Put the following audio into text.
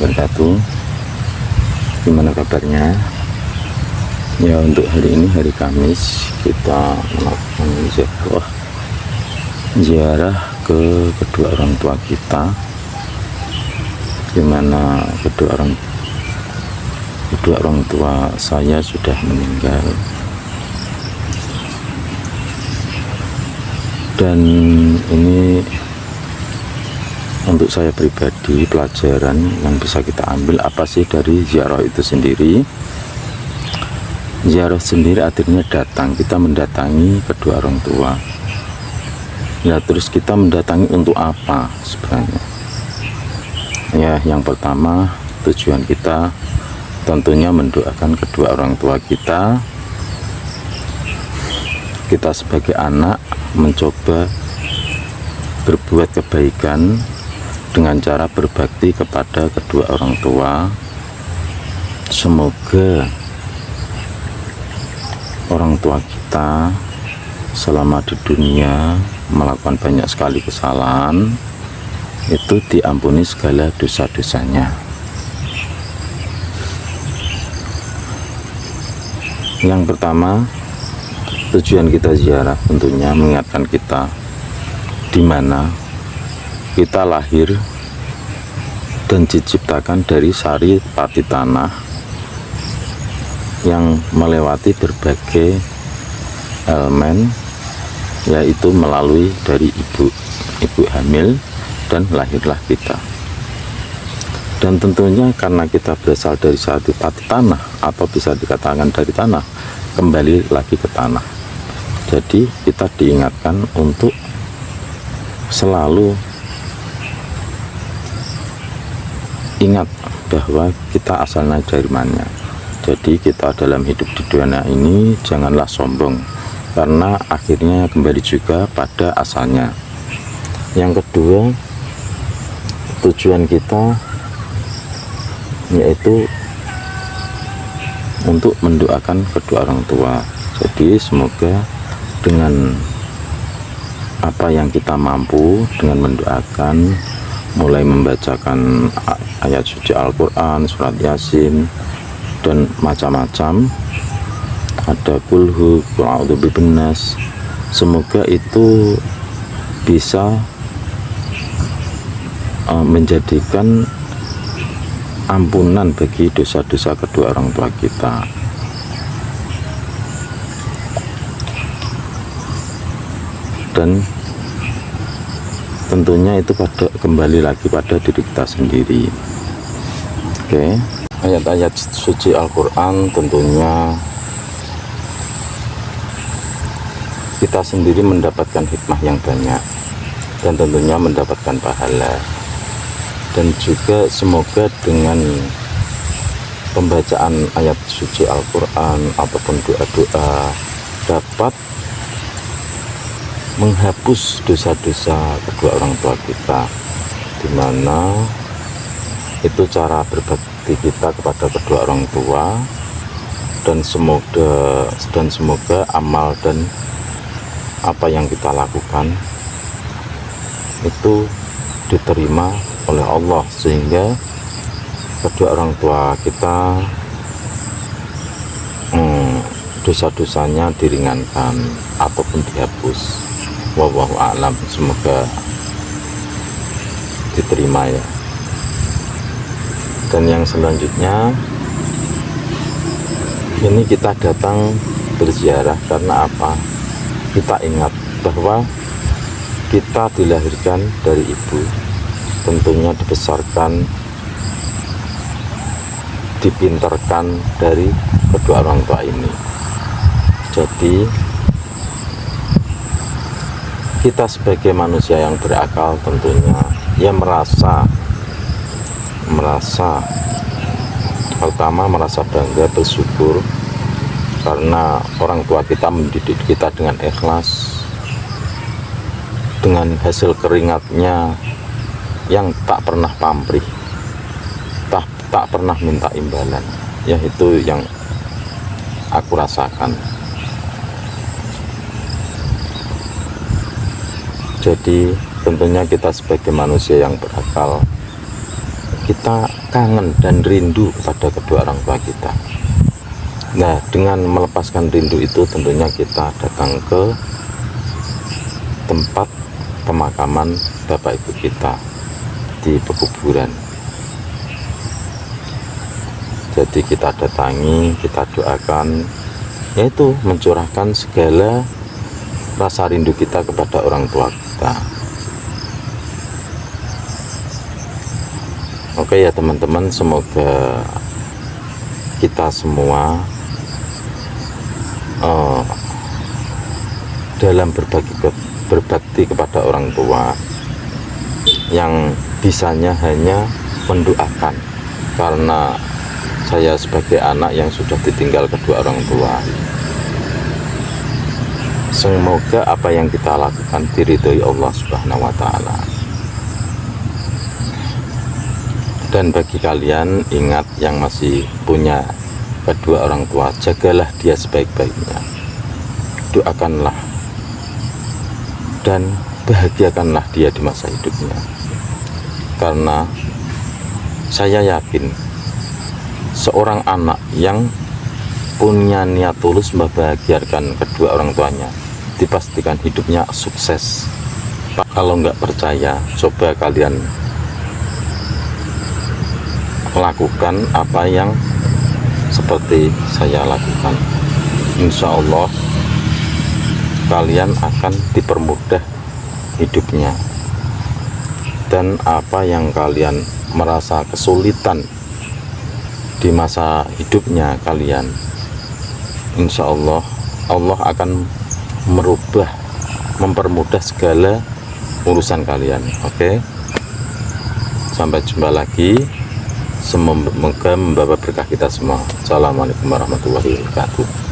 wabarakatuh. Gimana kabarnya? Ya, untuk hari ini hari Kamis kita melakukan ziarah ke kedua orang tua kita, dimana kedua orang tua saya sudah meninggal. Dan ini untuk saya pribadi, pelajaran yang bisa kita ambil apa sih dari ziarah itu sendiri. Ziarah sendiri artinya datang, kita mendatangi kedua orang tua. Ya, terus kita mendatangi untuk apa sebenarnya? Ya, yang pertama tujuan kita tentunya mendoakan kedua orang tua kita. Kita sebagai anak mencoba berbuat kebaikan dengan cara berbakti kepada kedua orang tua. Semoga orang tua kita selama di dunia melakukan banyak sekali kesalahan, itu diampuni segala dosa-dosanya. Yang pertama, tujuan kita ziarah tentunya mengingatkan kita di mana kita lahir dan diciptakan dari sari pati tanah yang melewati berbagai elemen, yaitu melalui dari ibu hamil dan lahirlah kita. Dan tentunya karena kita berasal dari sari pati tanah, atau bisa dikatakan dari tanah, kembali lagi ke tanah. Jadi kita diingatkan untuk selalu ingat bahwa kita asalnya dari mana. Jadi kita dalam hidup di dunia ini janganlah sombong, karena akhirnya kembali juga pada asalnya. Yang kedua, tujuan kita yaitu untuk mendoakan kedua orang tua. Jadi semoga dengan apa yang kita mampu, dengan mendoakan, mulai membacakan ayat suci Al-Quran, surat Yasin, dan macam-macam, ada kulhu, qul bibnas, semoga itu bisa menjadikan ampunan bagi dosa-dosa kedua orang tua kita. Dan tentunya itu kembali lagi pada diri kita sendiri. Oke, ayat-ayat suci Al-Quran tentunya kita sendiri mendapatkan hikmah yang banyak, dan tentunya mendapatkan pahala. Dan juga semoga dengan pembacaan ayat suci Al-Quran ataupun doa-doa dapat menghapus dosa-dosa kedua orang tua kita, dimana itu cara berbakti kita kepada kedua orang tua. Dan semoga amal dan apa yang kita lakukan itu diterima oleh Allah, sehingga kedua orang tua kita dosa-dosanya diringankan ataupun dihapus. Wallahu a'lam, semoga diterima ya. Dan yang selanjutnya, ini kita datang berziarah karena apa? Kita ingat bahwa kita dilahirkan dari ibu, tentunya dibesarkan, dipintarkan dari kedua orang tua ini. Jadi kita sebagai manusia yang berakal tentunya ya merasa pertama merasa bangga, bersyukur karena orang tua kita mendidik kita dengan ikhlas, dengan hasil keringatnya yang tak pernah pamrih, tak pernah minta imbalan. Ya, itu yang aku rasakan. Jadi tentunya kita sebagai manusia yang berakal, kita kangen dan rindu kepada kedua orang tua kita. Nah, dengan melepaskan rindu itu tentunya kita datang ke tempat pemakaman bapak ibu kita di pekuburan. Jadi kita datangi, kita doakan, yaitu mencurahkan segala rasa rindu kita kepada orang tua kita. Oke ya teman-teman, semoga kita semua dalam berbakti kepada orang tua yang bisanya hanya mendoakan, karena saya sebagai anak yang sudah ditinggal kedua orang tua, semoga apa yang kita lakukan diridhoi Allah Subhanahu wa Ta'ala. Dan bagi kalian, ingat, yang masih punya kedua orang tua, jagalah dia sebaik-baiknya, doakanlah dan bahagiakanlah dia di masa hidupnya, karena saya yakin seorang anak yang punya niat tulus membahagiakan kedua orang tuanya dipastikan hidupnya sukses. Kalau nggak percaya, coba kalian lakukan apa yang seperti saya lakukan. Insya Allah kalian akan dipermudah hidupnya, dan apa yang kalian merasa kesulitan di masa hidupnya kalian, insya Allah Allah akan mempermudah segala urusan kalian. Oke, sampai jumpa lagi. Semoga membawa berkah kita semua. Assalamualaikum warahmatullahi wabarakatuh.